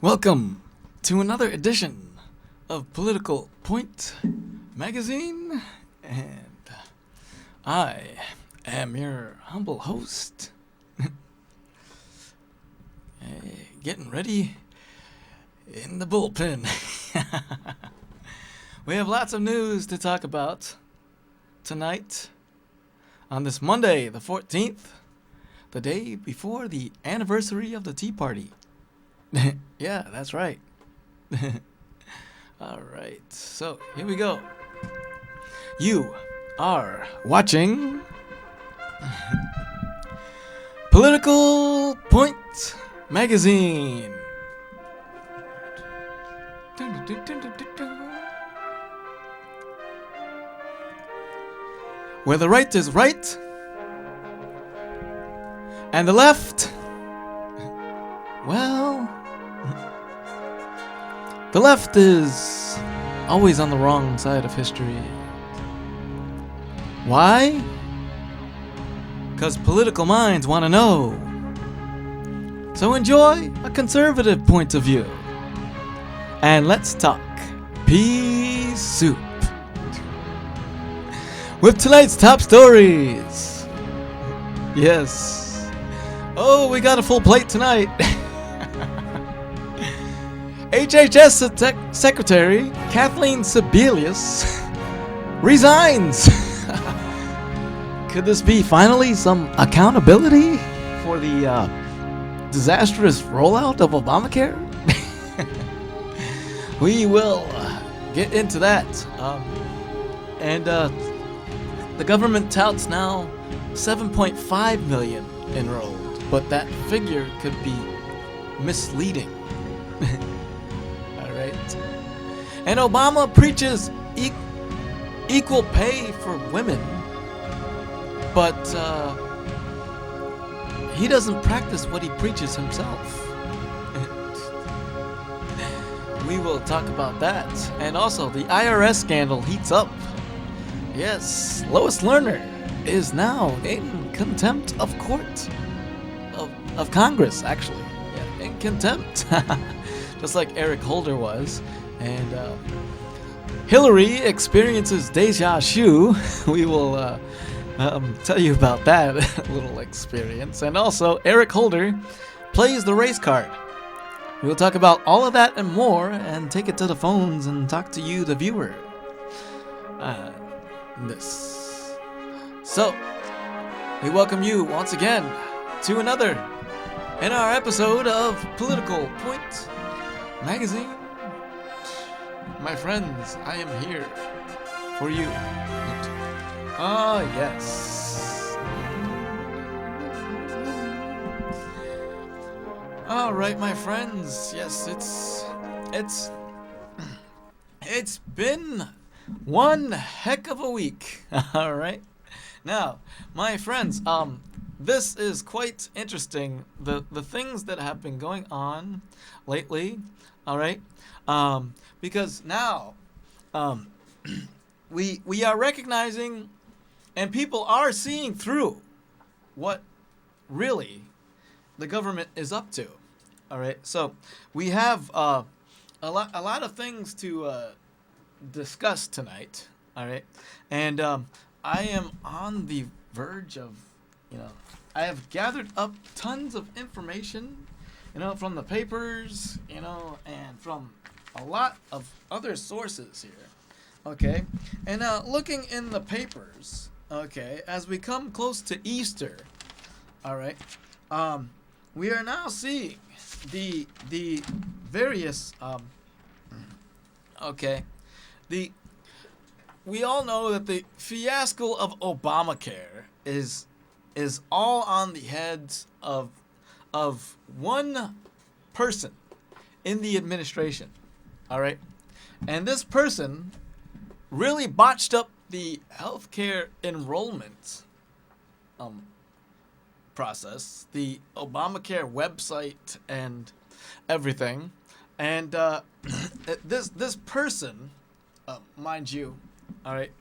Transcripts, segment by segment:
Welcome to another edition of Political Point Magazine, and I am your humble host, getting ready in the bullpen. We have lots of news to talk about tonight on this Monday, the 14th, the day before the anniversary of the Tea Party. Yeah, that's right. All right, so here we go. You are watching Political Point Magazine. Where the right is right and the left, well, the left is always on the wrong side of history. Why? Because political minds want to know. So enjoy a conservative point of view. And let's talk pea soup. With tonight's top stories. Yes. Oh, we got a full plate tonight. HHS Secretary Kathleen Sebelius resigns. Could this be finally some accountability for the disastrous rollout of Obamacare? We will get into that. And the government touts now 7.5 million enrolled, but that figure could be misleading. And Obama preaches equal pay for women, but he doesn't practice what he preaches himself. We will talk about that. And also, the IRS scandal heats up. Yes, Lois Lerner is now in contempt of court. Of Congress, actually. Yeah, in contempt. Just like Eric Holder was. And Hillary experiences deja vu. We will tell you about that little experience. And also, Eric Holder plays the race card. We'll talk about all of that and more, and take it to the phones and talk to you, the viewer. So, we welcome you once again to another in our episode of Political Point Magazine. My friends, I am here for you. Ah, yes. All right, my friends. Yes, it's been one heck of a week. All right. Now, my friends, this is quite interesting. The things that have been going on lately. All right. Because now, we are recognizing, and people are seeing through what really the government is up to. All right, so we have a lot of things to discuss tonight. All right, and I am on the verge of, I have gathered up tons of information, from the papers, and from a lot of other sources here. Okay, and looking in the papers. Okay, as we come close to Easter. All right. We are now seeing the various we all know that the fiasco of Obamacare is all on the heads of one person in the administration. All right, and this person really botched up the healthcare enrollment process, the Obamacare website and everything. And this person, mind you, all right,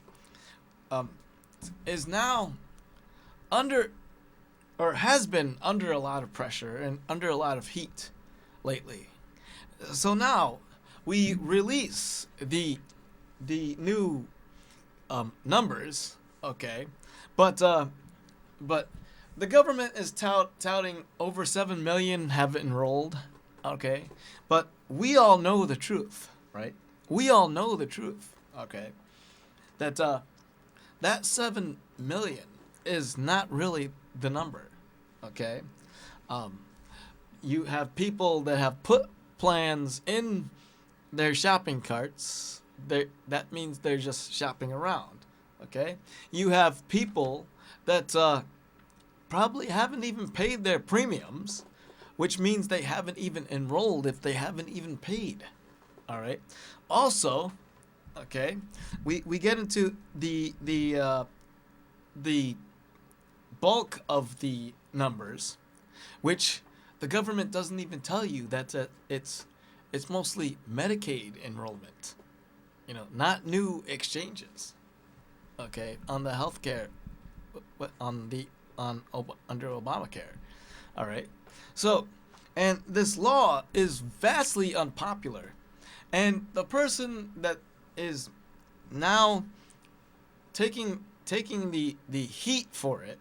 is now under, or has been under, a lot of pressure and under a lot of heat lately. So now we release the new numbers, okay, but the government is touting over 7 million have enrolled, okay, but we all know the truth, right? We all know the truth, okay, that that 7 million is not really the number, okay. Um, you have people that have put plans in their shopping carts. That means they're just shopping around. Okay? You have people that probably haven't even paid their premiums, which means they haven't even enrolled if they haven't even paid. All right? Also, okay, we get into the bulk of the numbers, which the government doesn't even tell you that it's mostly Medicaid enrollment, not new exchanges. Okay, on the healthcare, under Obamacare. All right, so, and this law is vastly unpopular, and the person that is now taking the heat for it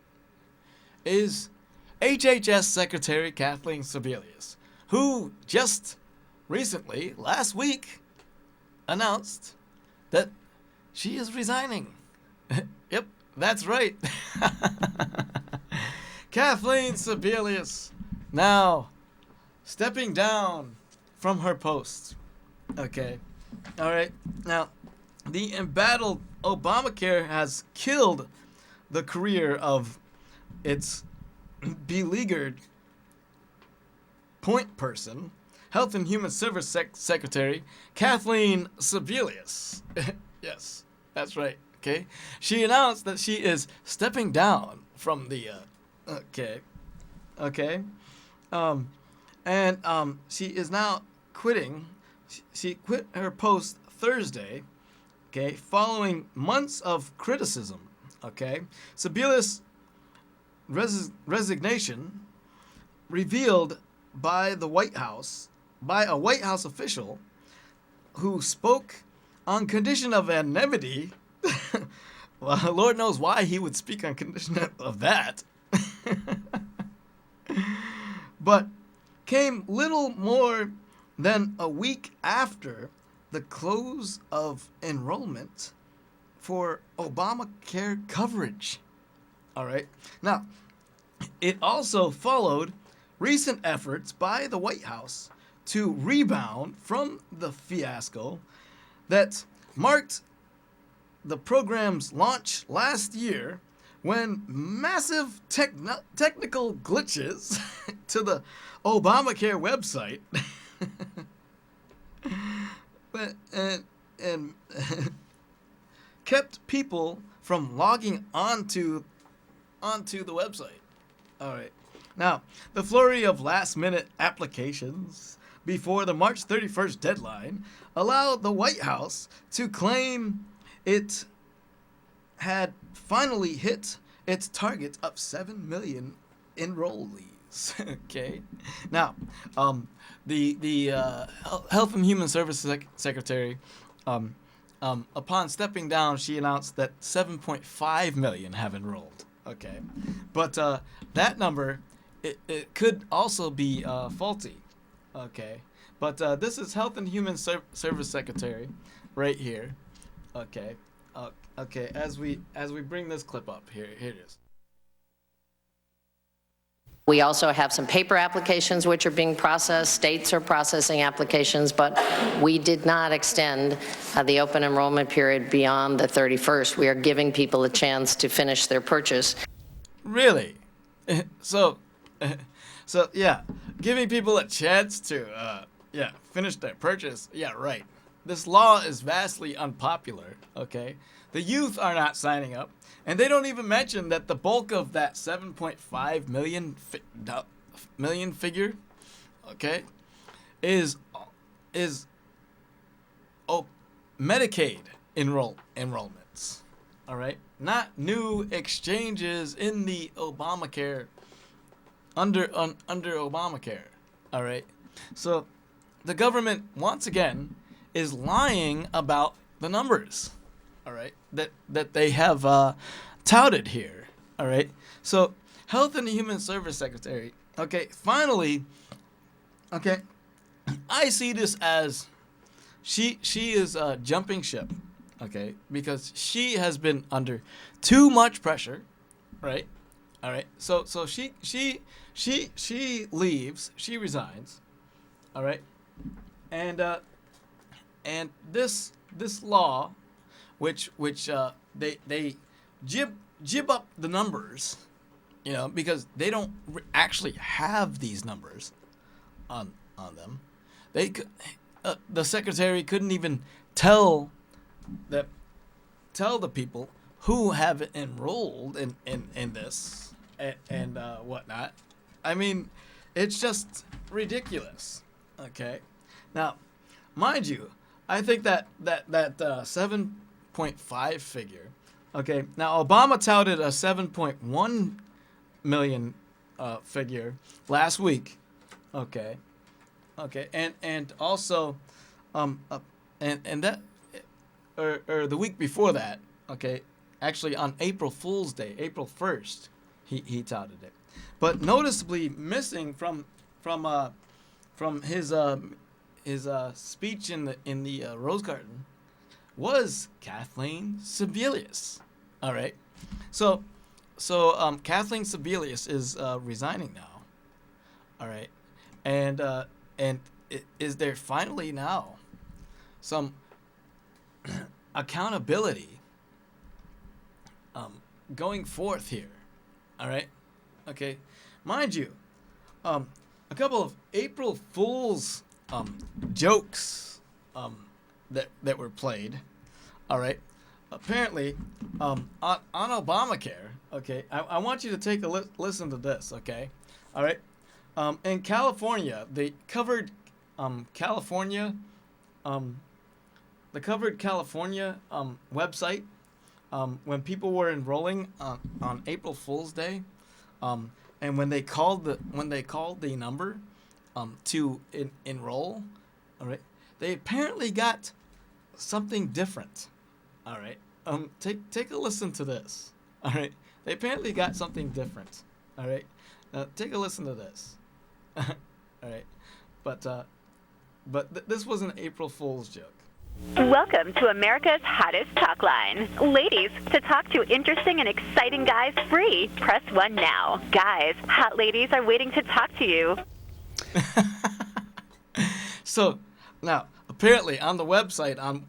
is HHS Secretary Kathleen Sebelius, who just recently, last week, announced that she is resigning. Yep, that's right. Kathleen Sebelius now stepping down from her post. Okay. All right. Now, the embattled Obamacare has killed the career of its beleaguered point person, Health and Human Service Secretary Kathleen Sebelius. Yes, that's right. Okay, she announced that she is stepping down from the. Okay, she is now quitting. She quit her post Thursday. Okay, following months of criticism. Okay, Sebelius' resignation revealed by a White House official who spoke on condition of anonymity. Well, Lord knows why he would speak on condition of that. But came little more than a week after the close of enrollment for Obamacare coverage. All right. Now, it also followed recent efforts by the White House to rebound from the fiasco that marked the program's launch last year, when massive technical glitches to the Obamacare website and kept people from logging onto the website. All right. Now, the flurry of last-minute applications before the March 31st deadline allowed the White House to claim it had finally hit its target of 7 million enrollees. Okay. Now, the Health and Human Services Secretary, upon stepping down, she announced that 7.5 million have enrolled. Okay, but that number it could also be faulty. Okay, but this is Health and Human Service Secretary right here. Okay. Okay, as we bring this clip up, here it is. We also have some paper applications which are being processed. States are processing applications, but we did not extend the open enrollment period beyond the 31st. We are giving people a chance to finish their purchase. Really? So yeah, giving people a chance to finish their purchase. Yeah, right. This law is vastly unpopular, okay? The youth are not signing up, and they don't even mention that the bulk of that 7.5 million figure, okay, is Medicaid enrollments, all right? Not new exchanges in the Obamacare, under Obamacare, all right? So the government once again is lying about the numbers, all right, that they have touted here, all right. So, Health and Human Service Secretary, okay, finally, okay, I see this as she is jumping ship, okay, because she has been under too much pressure, right, all right. So she leaves, she resigns, all right, and this law, which they jib up the numbers, you know, because they don't actually have these numbers on them. The secretary couldn't even tell the people who have enrolled in this and whatnot. I mean, it's just ridiculous. Okay, now, mind you, I think that 7.5 figure. Okay, now Obama touted a 7.1 million figure last week. Okay, and also, and that, or the week before that. Okay, actually on April Fool's Day, April 1st, he touted it, but noticeably missing from his speech in the Rose Garden was Kathleen Sebelius. All right, so Kathleen Sebelius is resigning now. All right, and is there finally now some accountability going forth here? All right, okay, mind you, a couple of April Fool's jokes that were played. All right, apparently on Obamacare. Okay, I want you to take a listen to this. Okay, all right. In California, the covered California website, when people were enrolling on April Fool's Day, and when they called the number to enroll, all right, they apparently got something different. All right, take a listen to this. All right, they apparently got something different. All right, take a listen to this. All right, but this was an April Fool's joke. Welcome to America's hottest talk line. Ladies, to talk to interesting and exciting guys free, press 1 now. Guys, hot ladies are waiting to talk to you. So now apparently on the website, on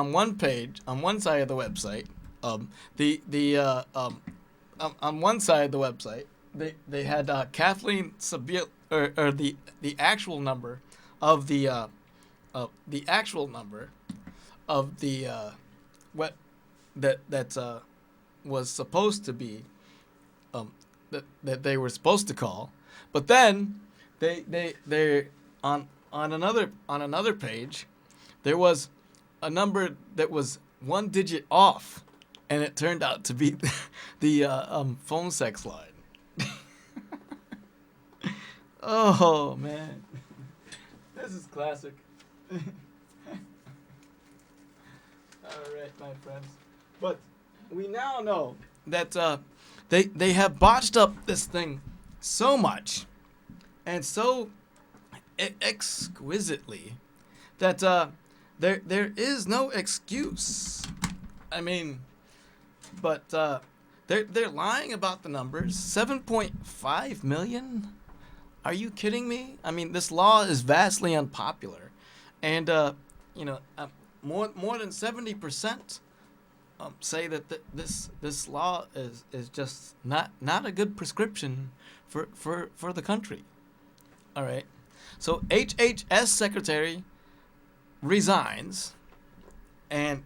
one page, on one side of the website, on one side of the website, they had Kathleen Sebelius, or the actual number of the actual number of the what that was supposed to be that they were supposed to call, but then they on another page there was a number that was one digit off, and it turned out to be the phone sex line. Oh man, this is classic. All right, my friends. But we now know that they have botched up this thing so much and so exquisitely that there is no excuse. I mean, but they're lying about the numbers. 7.5 million? Are you kidding me? I mean, this law is vastly unpopular. And, more than 70% say that this law is just not a good prescription for the country. All right. So HHS secretary resigns, and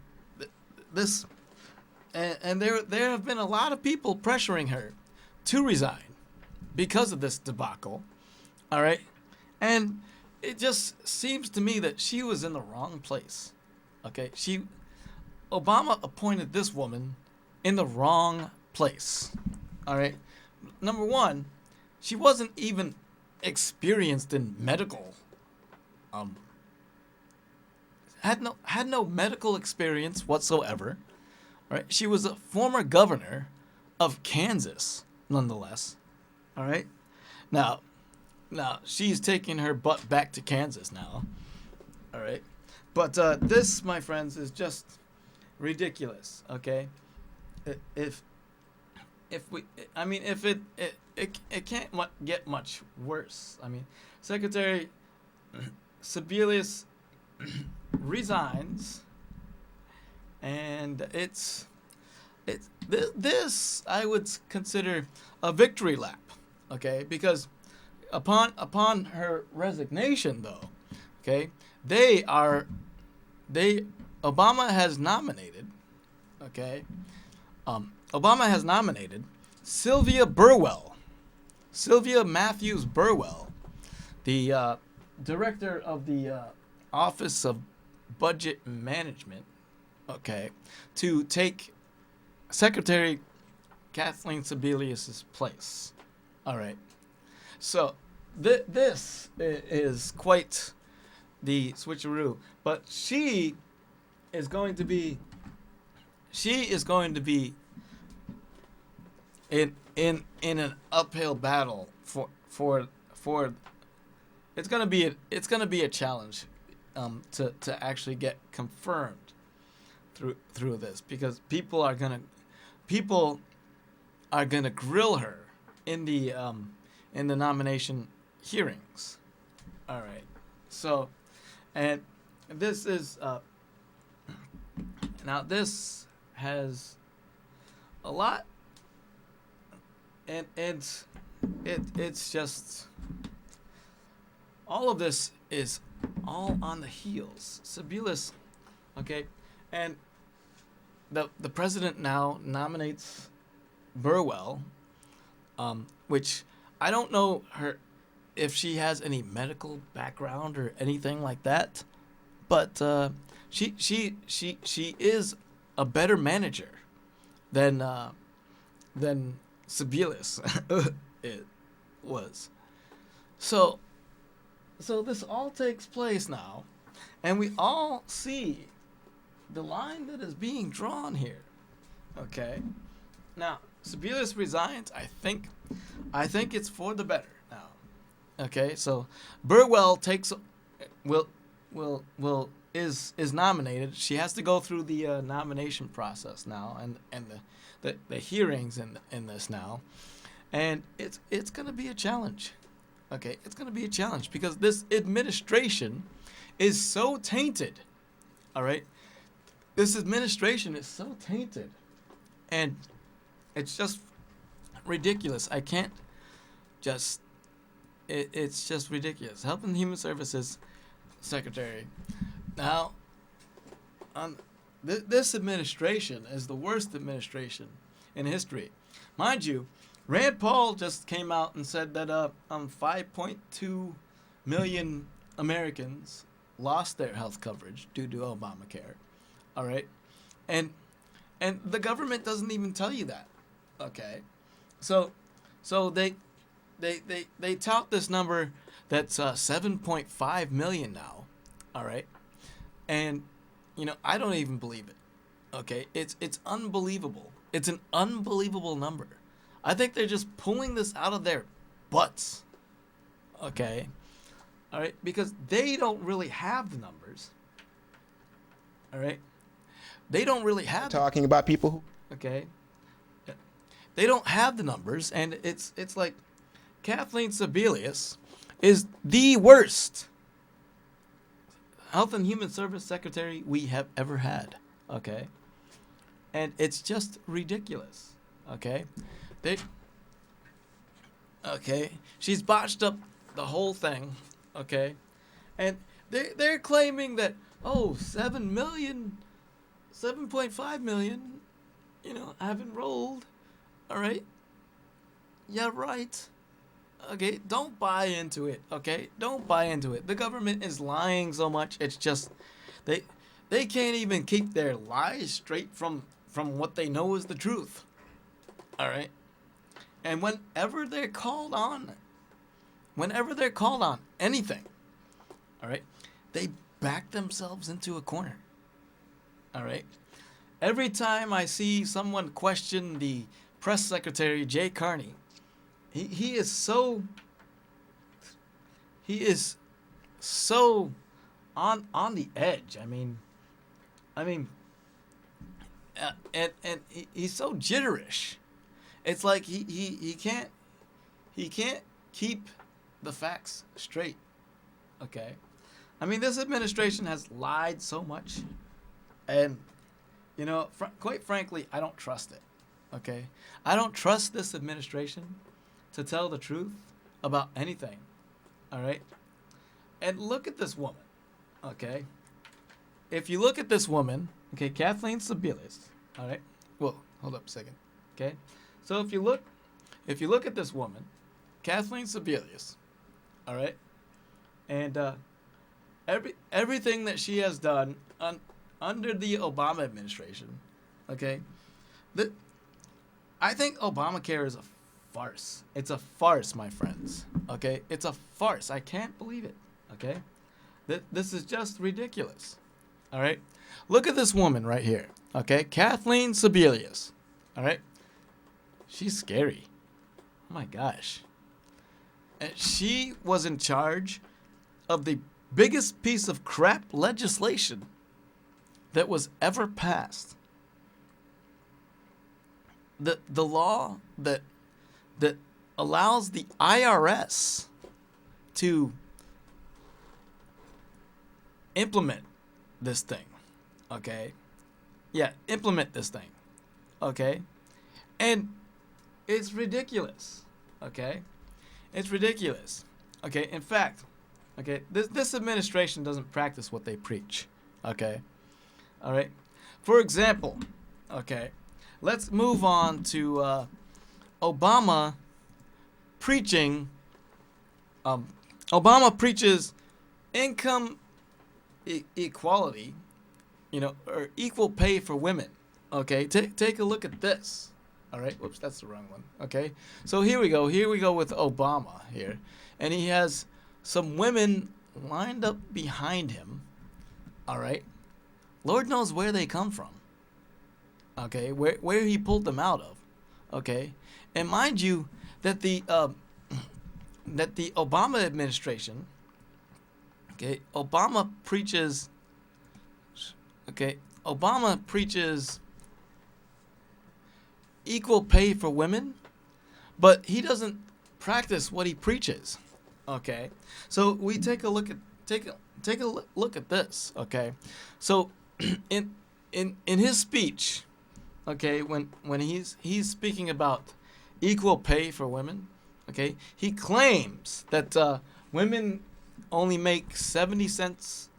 there have been a lot of people pressuring her to resign because of this debacle. All right. And it just seems to me that she was in the wrong place. Okay, Obama appointed this woman in the wrong place. All right. Number one, she wasn't even experienced in medical had no medical experience whatsoever. Right? She was a former governor of Kansas, nonetheless. All right. Now she's taking her butt back to Kansas now. All right. But this, my friends, is just ridiculous. Okay. If it can't get much worse. I mean, Secretary Sebelius resigns, and this I would consider a victory lap, okay? Because upon her resignation, though, okay, Obama has nominated, okay, Obama has nominated Sylvia Matthews Burwell, the director of the Office of Budget Management, okay, to take Secretary Kathleen Sebelius's place. All right. So this is quite the switcheroo, but she is going to be in an uphill battle for it's gonna be a challenge to actually get confirmed through this, because people are gonna grill her in the nomination hearings. All right. So, and this is now this has a lot, and it's just all of this is all on the heels. Sebelius, okay, and the president now nominates Burwell, which I don't know if she has any medical background or anything like that, but she is a better manager than Sebelius it was. So this all takes place now, and we all see the line that is being drawn here. Okay, now Sebelius resigns. I think it's for the better now. Okay, so Burwell is nominated. She has to go through the nomination process now, and the hearings in this now, and it's gonna be a challenge. Okay, it's gonna be a challenge because this administration is so tainted. All right, this administration is so tainted, and it's just ridiculous. I can't just. It's just ridiculous. Health and Human Services Secretary. Now, this administration is the worst administration in history. Mind you, Rand Paul just came out and said that 5.2 million Americans lost their health coverage due to Obamacare. All right, and the government doesn't even tell you that. Okay, so they tout this number that's 7.5 million now. All right, and I don't even believe it. Okay, it's unbelievable. It's an unbelievable number. I think they're just pulling this out of their butts. Okay, all right, because they don't really have the numbers. All right, they don't really have. Talking about people who. Okay, yeah. They don't have the numbers, and it's like Kathleen Sebelius is the worst Health and Human Service Secretary we have ever had. Okay, and it's just ridiculous. Okay, she's botched up the whole thing. Okay, and they're claiming that 7.5 million, have enrolled. All right, yeah, right. Okay, don't buy into it. Okay, don't buy into it. The government is lying so much. It's just they can't even keep their lies straight from what they know is the truth. All right, and whenever they're called on anything, all right, they back themselves into a corner. All right. Every time I see someone question the press secretary, Jay Carney, he is so on the edge. And he's so jitterish. It's like he can't keep the facts straight. Okay. I mean, this administration has lied so much, and quite frankly, I don't trust it. Okay, I don't trust this administration to tell the truth about anything. All right, and look at this woman. Okay, if you look at this woman, okay, Kathleen Sebelius. All right, well, hold up a second. Okay, so if you look at this woman, Kathleen Sebelius. All right, and everything that she has done under the Obama administration, okay, I think Obamacare is a farce. It's a farce, my friends. Okay, it's a farce. I can't believe it. Okay, this is just ridiculous. All right, look at this woman right here. Okay, Kathleen Sebelius. All right, she's scary. Oh my gosh. And she was in charge of the biggest piece of crap legislation that was ever passed. The law that allows the IRS to implement this thing. Okay? Yeah, implement this thing. Okay? And it's ridiculous. Okay? It's ridiculous. Okay? In fact, okay, this administration doesn't practice what they preach. Okay? All right? For example, okay, let's move on to Obama preaching. Obama preaches income equality, or equal pay for women. Okay, take a look at this. All right, whoops, that's the wrong one. Okay, so here we go. Here we go with Obama here, and he has some women lined up behind him. All right, Lord knows where they come from. Okay, where he pulled them out of. Okay, and mind you that the Obama administration. Okay, Obama preaches equal pay for women, but he doesn't practice what he preaches. Okay, so we take a look at this. Okay, so in his speech, okay, when he's speaking about equal pay for women, okay, he claims that women only make 77 cents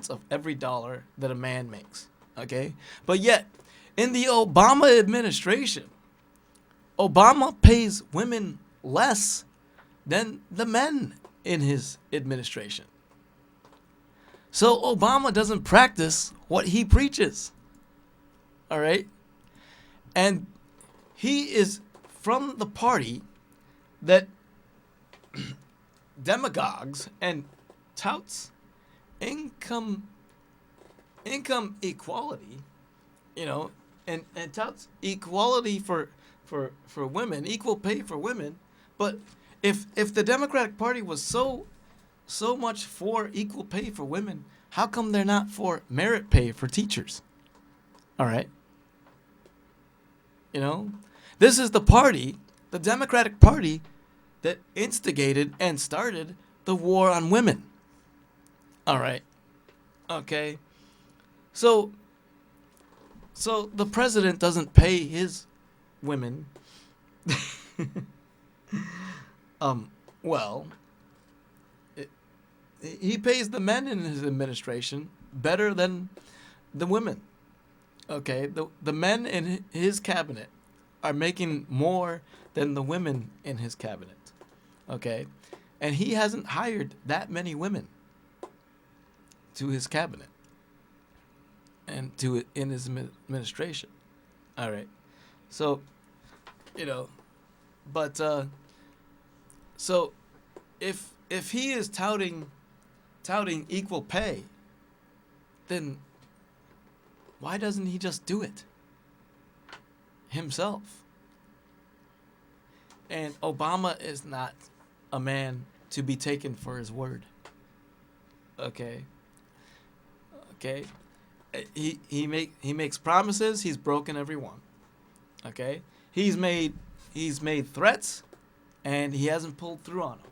of every dollar that a man makes. Okay, but yet in the Obama administration, Obama pays women less than the men in his administration. So Obama doesn't practice what he preaches. All right? And he is from the party that demagogues and touts income equality, and touts equality for women, equal pay for women. But if the Democratic Party was so much for equal pay for women, how come they're not for merit pay for teachers? All right. This is the party, the Democratic Party, that instigated and started the war on women. All right. Okay. So the president doesn't pay his women. He pays the men in his administration better than the women. Okay, the men in his cabinet are making more than the women in his cabinet. Okay, and he hasn't hired that many women to his cabinet and in his administration. All right, so but so if he is touting touting equal pay, then why doesn't he just do it himself? And Obama is not a man to be taken for his word. Okay. He makes promises. He's broken every one. Okay. He's made threats, and he hasn't pulled through on them.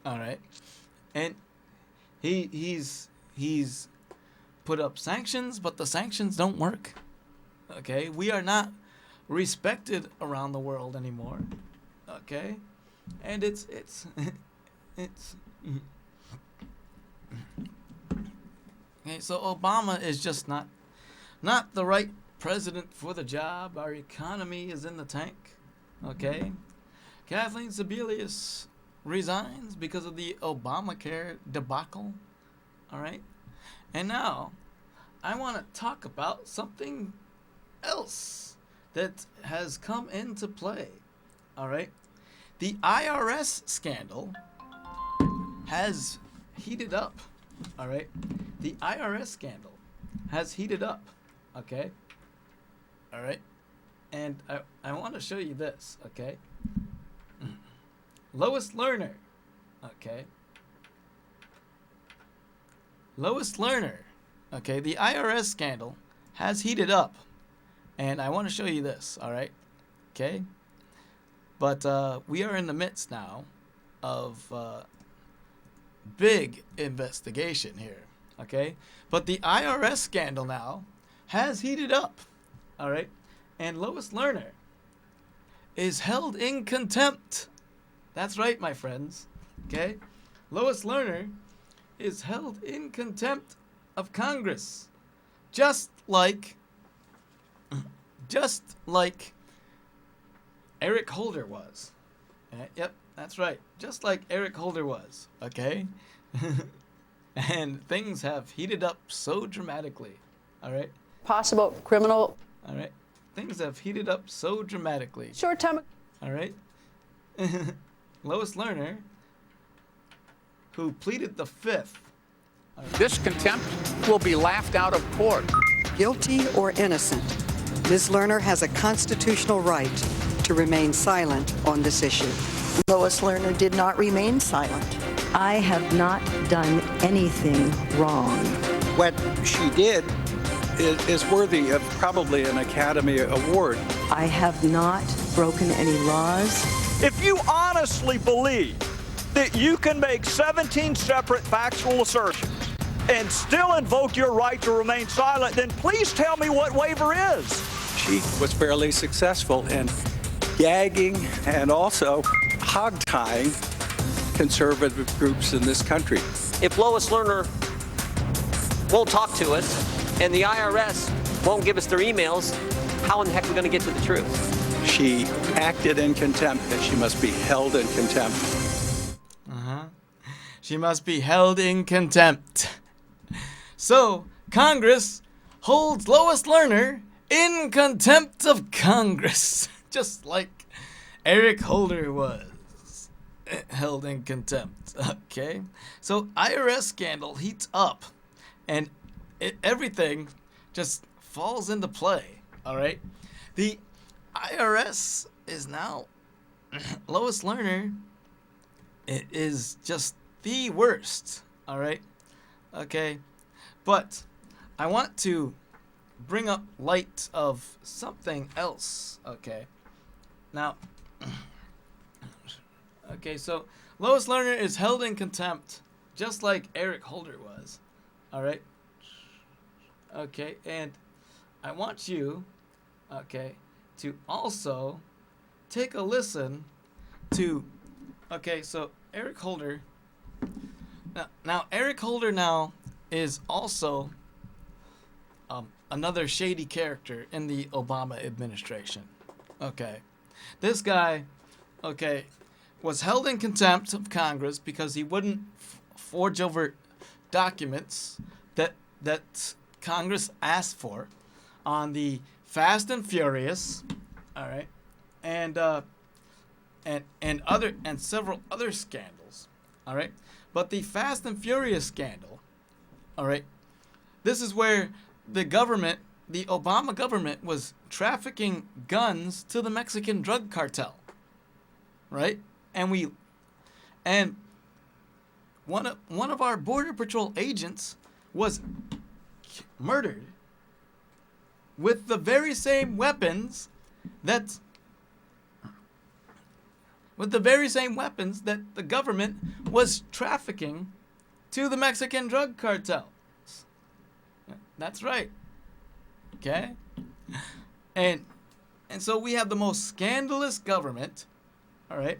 All right. And he's put up sanctions, but the sanctions don't work. Okay. We are not respected around the world anymore. Okay. And it's okay, so Obama is just not the right president for the job. Our economy is in the tank. Okay. Kathleen Sebelius resigns because of the Obamacare debacle. All right. And now I want to talk about something else that has come into play. All right. The IRS scandal has heated up. All right. The IRS scandal has heated up. Okay. All right. And I want to show you this. Okay. Lois Lerner. Okay. Lois Lerner. Okay. The IRS scandal has heated up. And I want to show you this. All right. Okay. But we are in the midst now of big investigation here, okay? But the IRS scandal now has heated up, all right? And Lois Lerner is held in contempt. That's right, my friends, okay? Lois Lerner is held in contempt of Congress, just like Eric Holder was. Yep, that's right. Just like Eric Holder was. Okay? And things have heated up so dramatically. All right? Possible criminal. All right? Things have heated up so dramatically. Short time. All right? Lois Lerner, who pleaded the fifth. This contempt will be laughed out of court. Guilty or innocent, Ms. Lerner has a constitutional right to remain silent on this issue. Lois Lerner did not remain silent. I have not done anything wrong. What she did is worthy of probably an Academy Award. I have not broken any laws. If you honestly believe that you can make 17 separate factual assertions and still invoke your right to remain silent, then please tell me what waiver is. She was fairly successful in gagging and also hog-tying conservative groups in this country. If Lois Lerner won't talk to us and the IRS won't give us their emails, how in the heck are we going to get to the truth? She acted in contempt, and she must be held in contempt. She must be held in contempt. So, Congress holds Lois Lerner in contempt of Congress. Just like Eric Holder was held in contempt. Okay? So, IRS scandal heats up, and everything just falls into play. All right? The IRS is now Lois Lerner. It is just the worst. All right? Okay? But I want to bring up light of something else. Okay? Now, okay, so Lois Lerner is held in contempt just like Eric Holder was. All right? Okay, and I want you, okay, to also take a listen to, okay, so Eric Holder, now Eric Holder now is also another shady character in the Obama administration. Okay. This guy, okay, was held in contempt of Congress because he wouldn't forge over documents that Congress asked for on the Fast and Furious, all right, and several other scandals, all right. But the Fast and Furious scandal, all right, this is where the government, the Obama government, was trafficking guns to the Mexican drug cartel, right? And one of our Border Patrol agents was murdered with the very same weapons that the government was trafficking to the Mexican drug cartels. That's right. Okay? And so we have the most scandalous government, all right?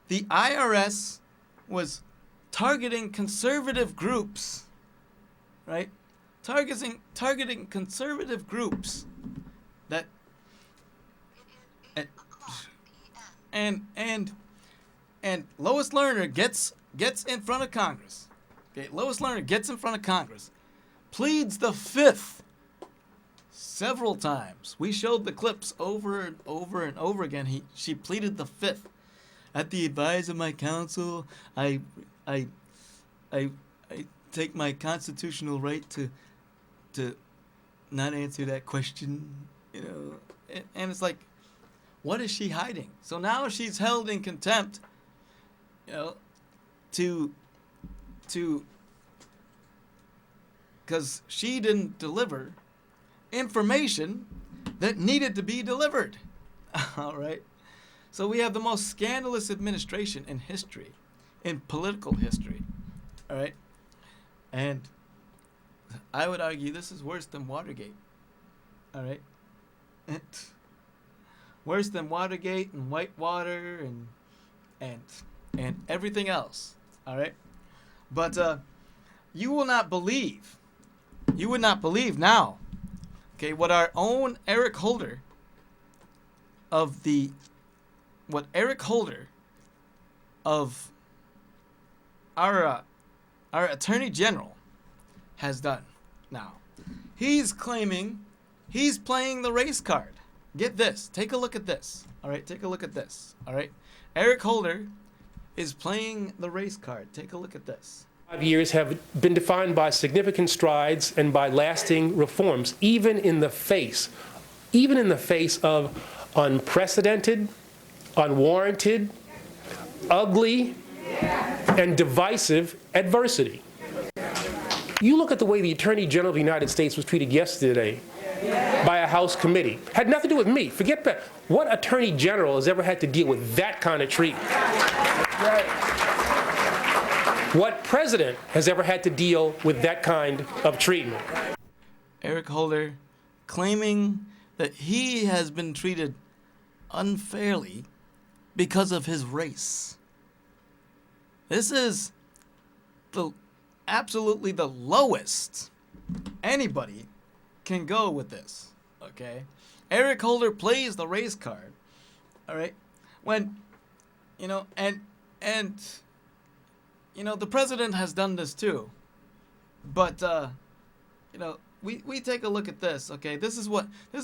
The IRS was targeting conservative groups, right? Targeting conservative groups that and Lois Lerner gets in front of Congress. Okay, Lois Lerner gets in front of Congress, pleads the fifth several times. We showed the clips over and over and over again. She pleaded the fifth. At the advice of my counsel, I take my constitutional right to not answer that question, you know. And it's like, what is she hiding? So now she's held in contempt, you know, because she didn't deliver information that needed to be delivered. All right. So we have the most scandalous administration in history, in political history. All right. And I would argue this is worse than Watergate. All right. Worse than Watergate and Whitewater and everything else. All right. But you will not believe. You would not believe now. Okay, what our own Eric Holder of our Attorney General has done now. He's claiming he's playing the race card. Get this. Take a look at this. All right, take a look at this. All right. Eric Holder is playing the race card. Take a look at this. 5 years have been defined by significant strides and by lasting reforms, even in the face of unprecedented, unwarranted, ugly, and divisive adversity. You look at the way the Attorney General of the United States was treated yesterday by a House committee. Had nothing to do with me. Forget that. What Attorney General has ever had to deal with that kind of treatment? What president has ever had to deal with that kind of treatment? Eric Holder claiming that he has been treated unfairly because of his race. This is absolutely the lowest anybody can go with this, okay? Eric Holder plays the race card, all right? When, you know, and you know, the president has done this too. But you know, we take a look at this, okay? This is what the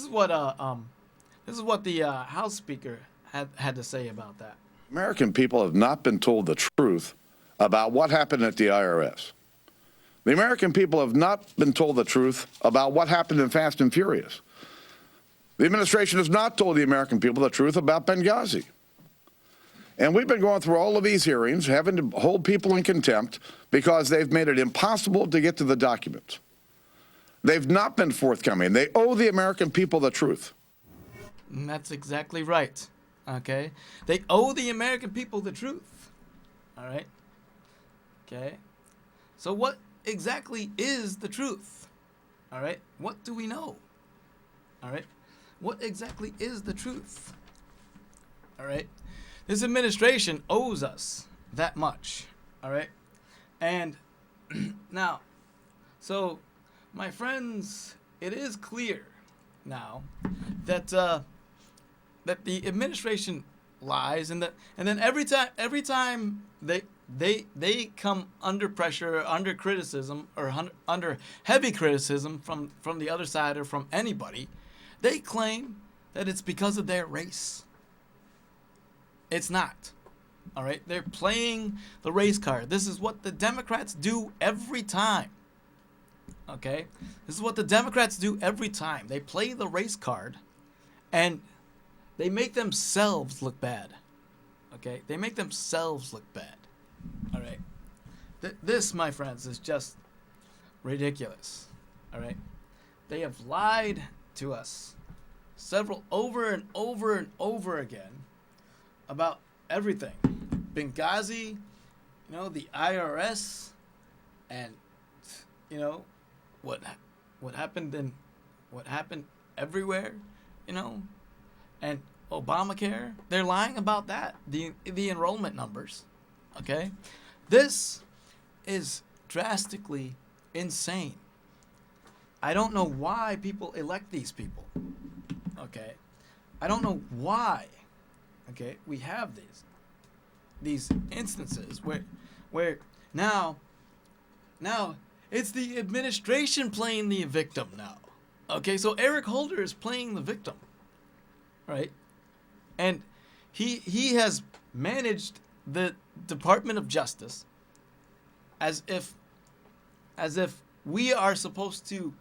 House Speaker had to say about that. American people have not been told the truth about what happened at the IRS. The American people have not been told the truth about what happened in Fast and Furious. The administration has not told the American people the truth about Benghazi. And we've been going through all of these hearings, having to hold people in contempt because they've made it impossible to get to the documents. They've not been forthcoming. They owe the American people the truth. And that's exactly right, okay? They owe the American people the truth, all right? Okay? So what exactly is the truth, all right? What do we know, all right? What exactly is the truth, all right? This administration owes us that much, all right? And now, so my friends, it is clear now that that the administration lies, and then every time they come under pressure, under criticism, or under heavy criticism from the other side or from anybody, they claim that it's because of their race. It's not. All right, they're playing the race card. This is what the Democrats do every time. Okay, this is what the Democrats do every time. They play the race card, and they make themselves look bad. Okay, they make themselves look bad. All right, this, my friends, is just ridiculous. All right, they have lied to us over and over again about everything. Benghazi, the IRS, and what happened everywhere, and Obamacare. They're lying about that. The enrollment numbers. Okay, this is drastically insane. I don't know why people elect these people. Okay, I don't know why. Okay, we have these instances where now it's the administration playing the victim now. Okay, so Eric Holder is playing the victim, right? And he has managed the Department of Justice as if we are supposed to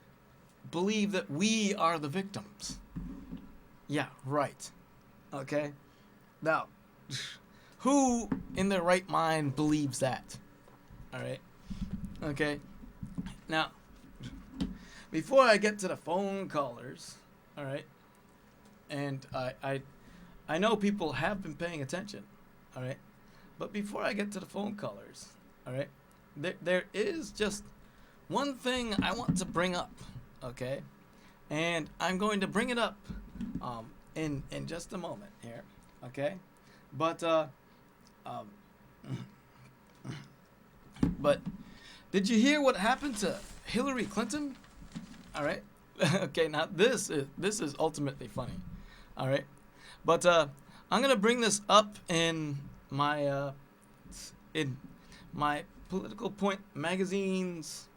believe that we are the victims. Yeah, right. Okay? Now, who in their right mind believes that? All right? Okay? Now, before I get to the phone callers, all right? And I know people have been paying attention, all right? But before I get to the phone callers, all right? There is just one thing I want to bring up, okay? And I'm going to bring it up in just a moment here, okay? But did you hear what happened to Hillary Clinton? All right. Okay, now this is ultimately funny. All right. But I'm going to bring this up in my Political Point magazine's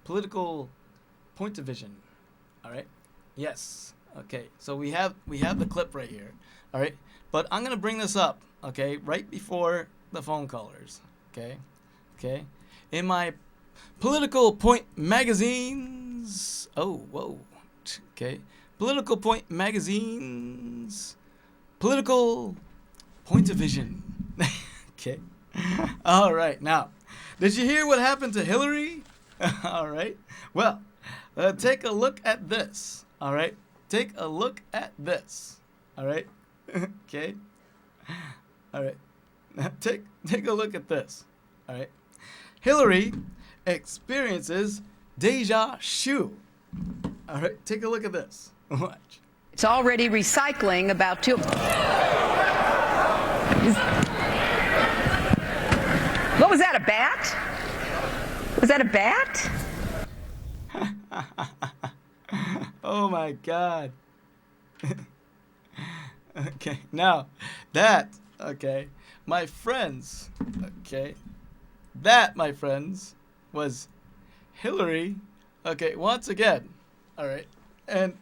Political Point Division. All right? Yes. Okay. So we have the clip right here. All right? But I'm going to bring this up, okay, right before the phone callers. Okay? Okay? In my Political Point magazine's okay. Political Point magazine's Political Point of Vision. Okay. All right. Now, did you hear what happened to Hillary? All right. Well, take a look at this. All right. Take a look at this. All right. Okay. All right. Now, take a look at this. All right. Hillary experiences deja vu. All right. Take a look at this. Watch. It's already recycling about 2. What was that, a bat? Was that a bat? Oh my God. Okay, now my friends, my friends, was Hillary, once again, all right, and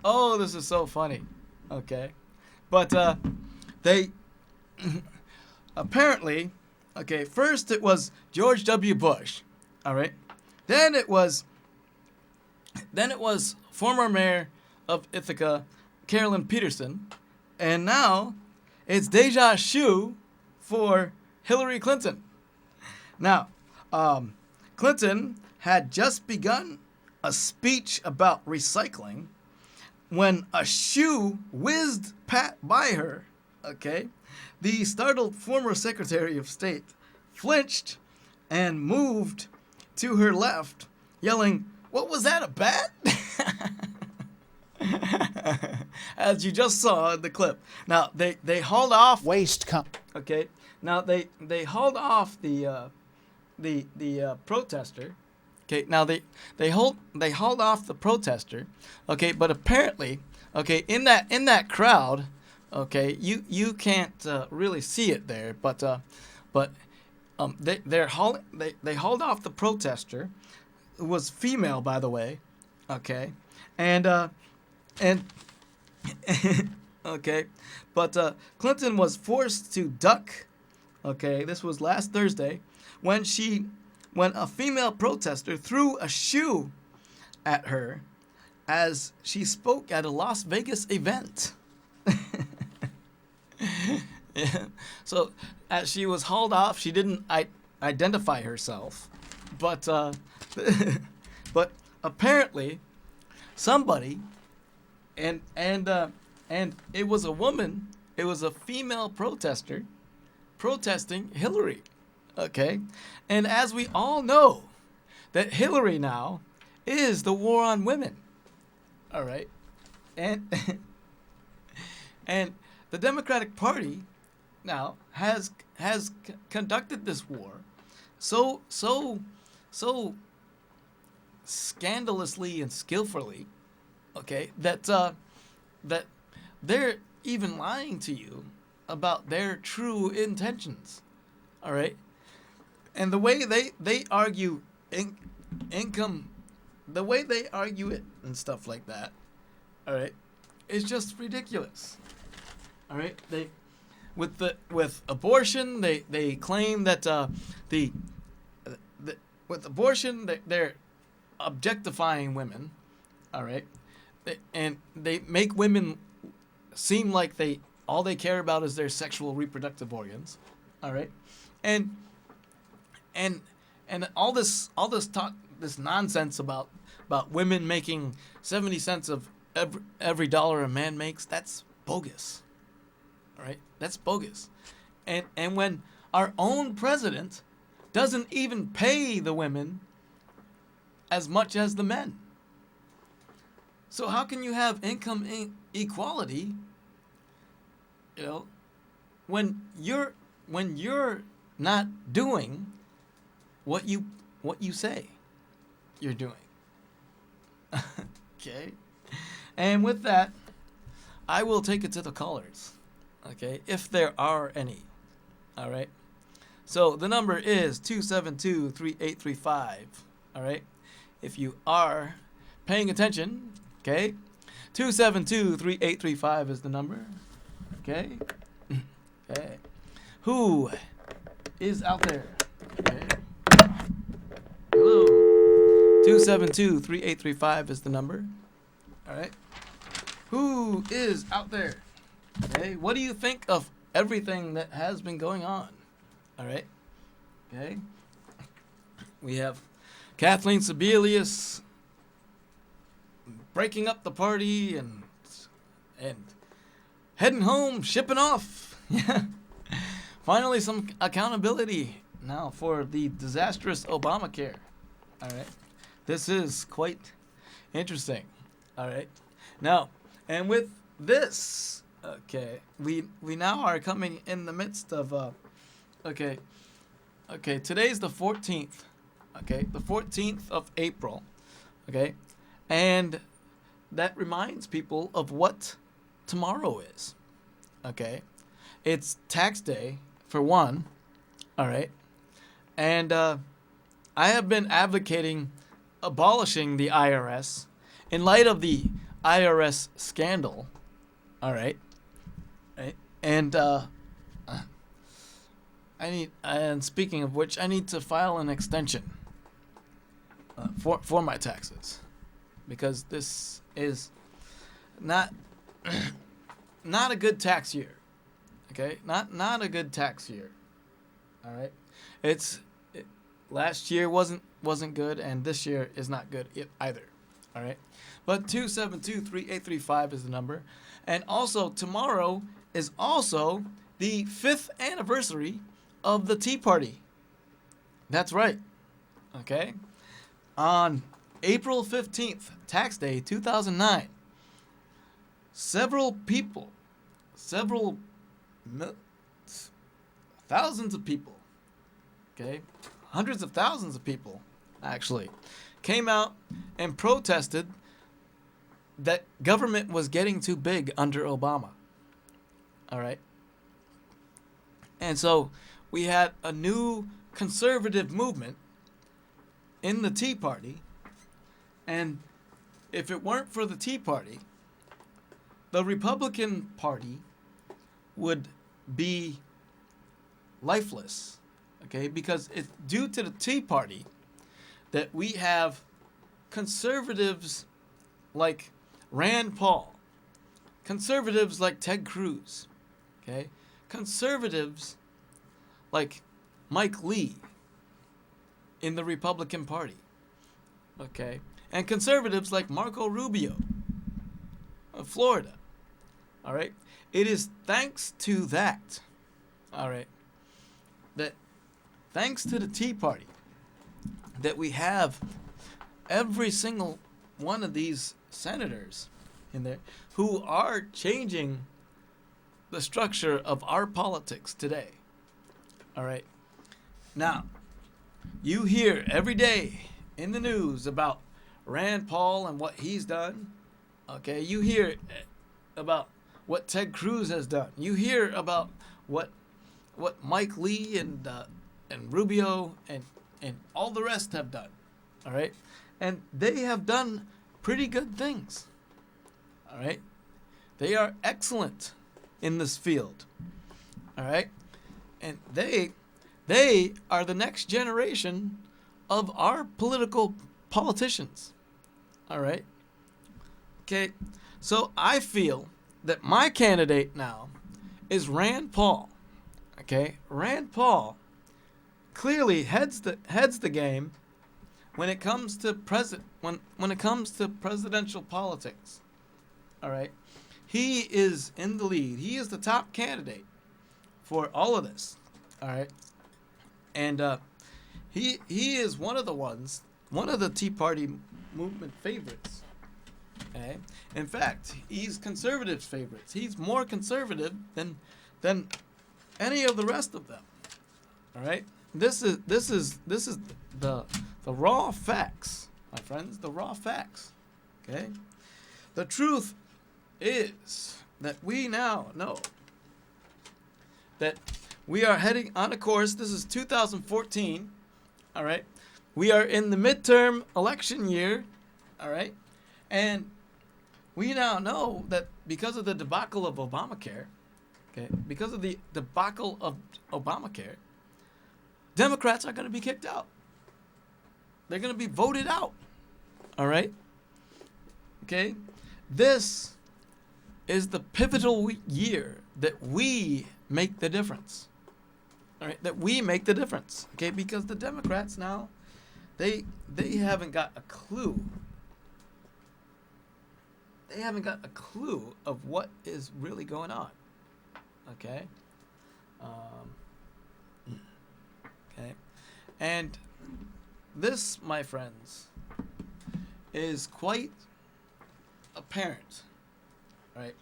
oh, this is so funny, but they apparently, first it was George W. Bush, all right, then it was former mayor of Ithaca, Carolyn Peterson, and now it's deja vu for Hillary Clinton. Now, Clinton had just begun a speech about recycling when a shoe whizzed by her, The startled former Secretary of State flinched and moved to her left, yelling, "What was that, a bat?" As you just saw in the clip. Now they hauled off Now they hauled off the protester. Now they hauled off the protester. But apparently, in that crowd, you can't really see it there, but they hauled off the protester, who was female, by the way, and Okay, but Clinton was forced to duck. Okay, this was last Thursday when a female protester threw a shoe at her as she spoke at a Las Vegas event. Yeah. So as she was hauled off, she didn't identify herself, but but apparently somebody and it was a woman. It was a female protester protesting Hillary. Okay, and as we all know, that Hillary now is the war on women. All right, and and the Democratic Party now has conducted this war so scandalously and skillfully, okay, that that they're even lying to you about their true intentions. All right, and the way they argue income, the way they argue it and stuff like that, all right, is just ridiculous. All right, with abortion, they claim that with abortion they're objectifying women, all right, and they make women seem like all they care about is their sexual reproductive organs, all right, and all this talk, this nonsense about women making 70 cents of every dollar a man makes, that's bogus. All right, that's bogus. And when our own president doesn't even pay the women as much as the men. So how can you have income equality, you know, when you're not doing what you say you're doing? Okay. And with that, I will take it to the callers. Okay, if there are any. All right. So the number is 272-3835. All right. If you are paying attention, okay, 272-3835 is the number. Okay. Okay. Who is out there? Okay. Hello. 272-3835 is the number. All right. Who is out there? Okay, what do you think of everything that has been going on? All right. Okay. We have Kathleen Sebelius breaking up the party and heading home, shipping off. Yeah. Finally, some accountability now for the disastrous Obamacare. All right. This is quite interesting. All right. Now, and with this, okay, we now are coming in the midst of okay, today's the 14th, okay, the 14th of April, okay, and that reminds people of what tomorrow is, okay. It's tax day, for one, all right, and I have been advocating abolishing the IRS in light of the IRS scandal, all right. Right. And and speaking of which, I need to file an extension for my taxes, because this is not a good tax year. Okay, not a good tax year. All right, last year wasn't good, and this year is not good either. All right, but 272-3835 is the number, and also tomorrow is also the 5th anniversary of the Tea Party. That's right. Okay? On April 15th, tax day 2009, thousands of people, okay? Hundreds of thousands of people, actually, came out and protested that government was getting too big under Obama. All right. And so we had a new conservative movement in the Tea Party. And if it weren't for the Tea Party, the Republican Party would be lifeless, okay? Because it's due to the Tea Party that we have conservatives like Rand Paul, conservatives like Ted Cruz, okay? Conservatives like Mike Lee in the Republican Party, okay? And conservatives like Marco Rubio of Florida, all right? It is thanks to that, all right, that thanks to the Tea Party that we have every single one of these senators in there who are changing the structure of our politics today. All right. Now, you hear every day in the news about Rand Paul and what he's done. Okay. You hear about what Ted Cruz has done. You hear about what Mike Lee and Rubio and all the rest have done. All right. And they have done pretty good things. All right. They are excellent in this field. All right. And they are the next generation of our politicians. All right. Okay. So I feel that my candidate now is Rand Paul. Okay. Rand Paul clearly heads the game when it comes to when it comes to presidential politics. All right. He is in the lead. He is the top candidate for all of this. All right. And he is one of the Tea Party movement favorites. Okay. In fact, he's conservatives' favorites. He's more conservative than any of the rest of them. All right. This is the raw facts, my friends. The raw facts. Okay. The truth is that we now know that we are heading on a course. This is 2014. All right. We are in the midterm election year. All right. And we now know that because of the debacle of Obamacare, okay, because of the debacle of Obamacare, Democrats are going to be kicked out. They're going to be voted out. All right. Okay. This is the pivotal year that we make the difference. All right, that we make the difference. Okay, because the Democrats now, they haven't got a clue. They haven't got a clue of what is really going on. Okay. Okay, and this, my friends, is quite apparent. Right.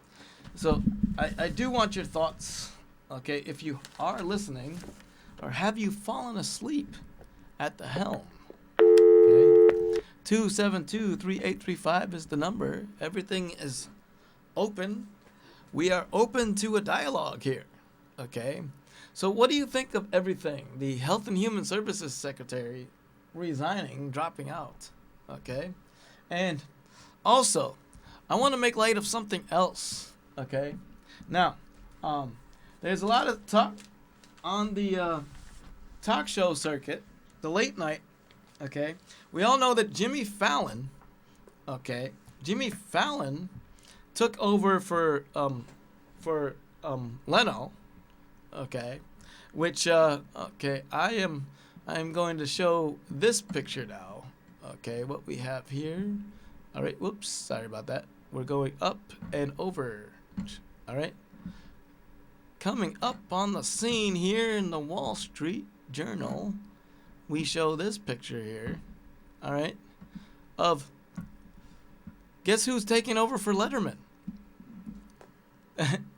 So I do want your thoughts, okay, if you are listening, or have you fallen asleep at the helm? Okay. 272-3835 is the number. Everything is open. We are open to a dialogue here. Okay. So what do you think of everything? The Health and Human Services Secretary resigning, dropping out. Okay. And also, I want to make light of something else, okay? Now, there's a lot of talk on the talk show circuit, the late night, okay? We all know that Jimmy Fallon, okay? Jimmy Fallon took over for Leno, okay? Which, okay, I am going to show this picture now, okay? What we have here. All right, whoops, sorry about that. We're going up and over. All right. Coming up on the scene here in the Wall Street Journal, we show this picture here. All right. Of guess who's taking over for Letterman?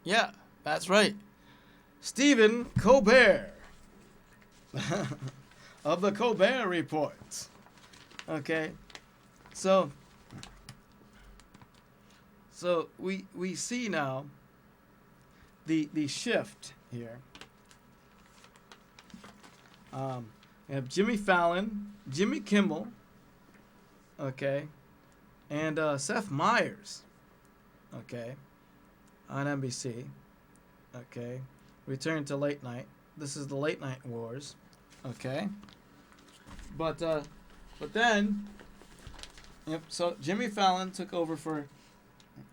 Yeah, that's right. Stephen Colbert of the Colbert Report. Okay. So we see now the shift here. We have Jimmy Fallon, Jimmy Kimmel, okay, and Seth Meyers, okay, on NBC. Okay, return to late night. This is the late night wars. Okay, but then, yep. So Jimmy Fallon took over for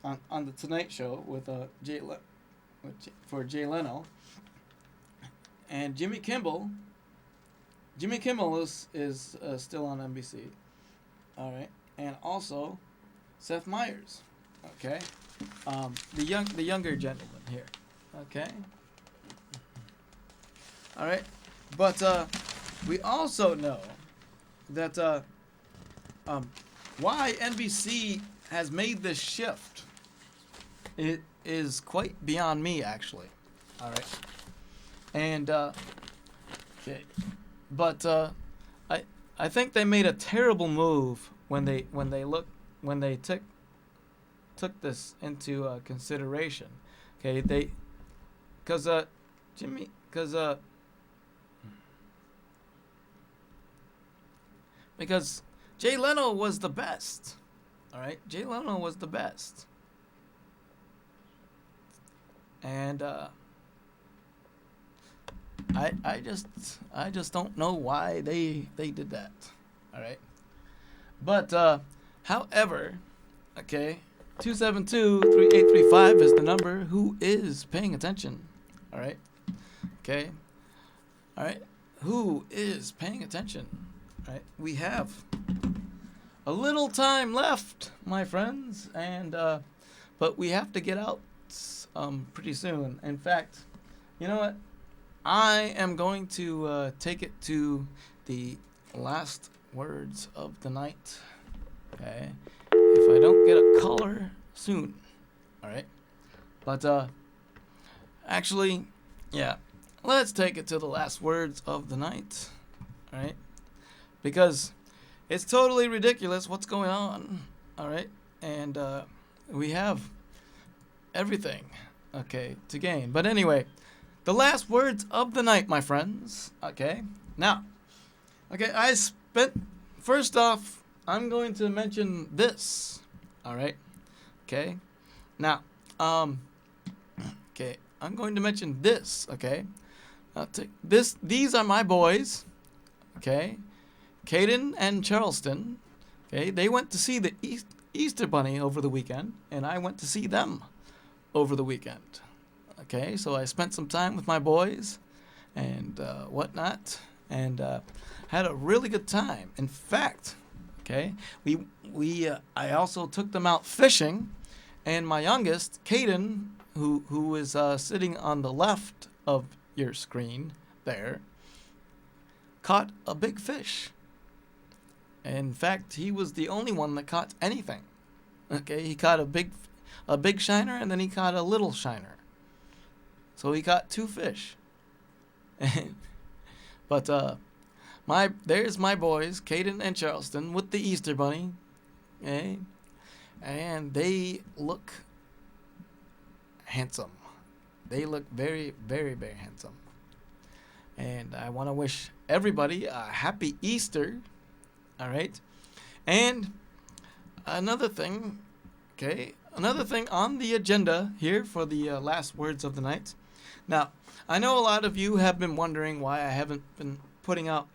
on the Tonight Show with Jay Leno, and Jimmy Kimmel. Jimmy Kimmel is still on NBC. All right, and also Seth Meyers. Okay, the younger gentleman here. Okay. All right, but we also know that why NBC has made this shift. It is quite beyond me, actually. All right, and okay, but I think they made a terrible move when they took this into consideration. Okay, because Jay Leno was the best. All right, Jay Leno was the best, and I just don't know why they did that. All right, but however, okay, 272-3835 is the number. Who is paying attention? All right, okay, all right. Who is paying attention? All right, we have a little time left, my friends, and but we have to get out pretty soon. In fact, you know what? I am going to take it to the last words of the night. Okay, if I don't get a caller soon, all right. But actually, yeah, let's take it to the last words of the night, all right? Because it's totally ridiculous what's going on, all right? And we have everything, okay, to gain. But anyway, the last words of the night, my friends, okay? Now, okay, first off, I'm going to mention this, all right? Okay? Now, okay, I'm going to mention this, okay? These are my boys, okay? Caden and Charleston, okay? They went to see the Easter Bunny over the weekend, and I went to see them over the weekend, okay? So I spent some time with my boys and whatnot, and had a really good time. In fact, okay, I also took them out fishing, and my youngest, Caden, who is sitting on the left of your screen there, caught a big fish. In fact, he was the only one that caught anything. Okay, he caught a big shiner, and then he caught a little shiner. So he caught 2 fish. But there's my boys, Caden and Charleston, with the Easter Bunny. Okay, and they look handsome. They look very, very, very handsome. And I want to wish everybody a happy Easter. All right. And another thing on the agenda here for the last words of the night. Now, I know a lot of you have been wondering why I haven't been putting out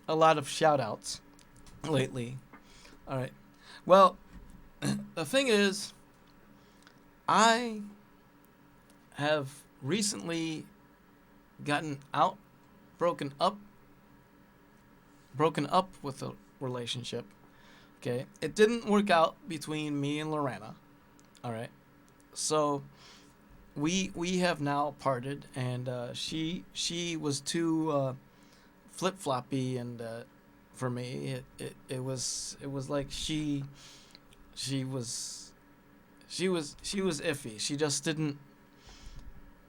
a lot of shout-outs lately. All right. Well, the thing is, I have recently broken up with a relationship. Okay, it didn't work out between me and Lorena. All right, so we have now parted, and she was too flip-floppy, and for me it was like she was iffy. She just didn't.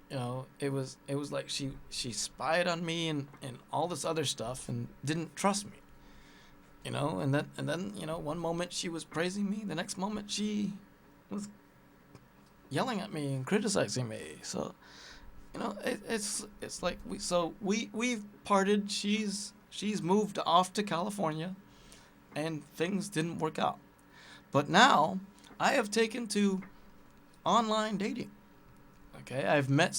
You know, it was like she spied on me and all this other stuff and didn't trust me. You know, and then you know, one moment she was praising me, the next moment she was yelling at me and criticizing me. So, you know, it's like we've parted. She's moved off to California, and things didn't work out. But now I have taken to online dating. Okay, I've met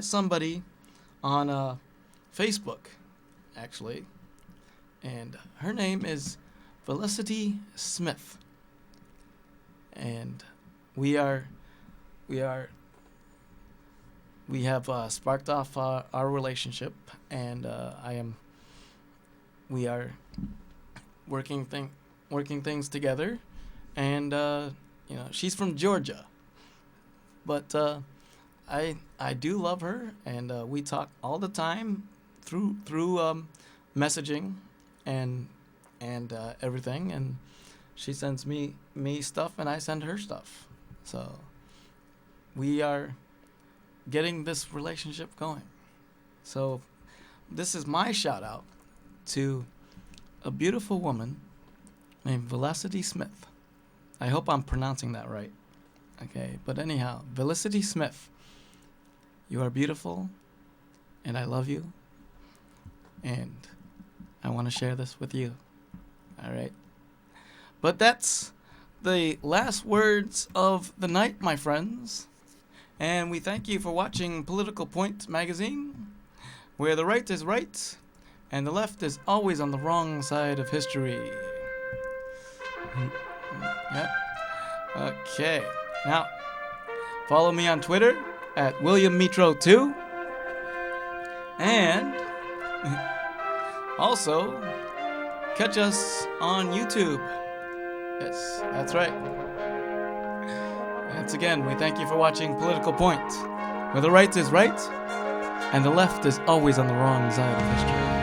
somebody on Facebook, actually, and her name is Felicity Smith, and we have sparked off our relationship, and we are working things together, and she's from Georgia, but I do love her, and we talk all the time through messaging and everything, and she sends me stuff and I send her stuff, so we are getting this relationship going. So this is my shout out to a beautiful woman named Felicity Smith. I hope I'm pronouncing that right. Okay, but anyhow, Felicity Smith, you are beautiful, and I love you, and I want to share this with you. All right. But that's the last words of the night, my friends. And we thank you for watching Political Point magazine, where the right is right, and the left is always on the wrong side of history. Yep. Okay. Now, follow me on Twitter at WilliamMetro2. And also, catch us on YouTube. Yes, that's right. Once again, we thank you for watching Political Point, where the right is right, and the left is always on the wrong side of history.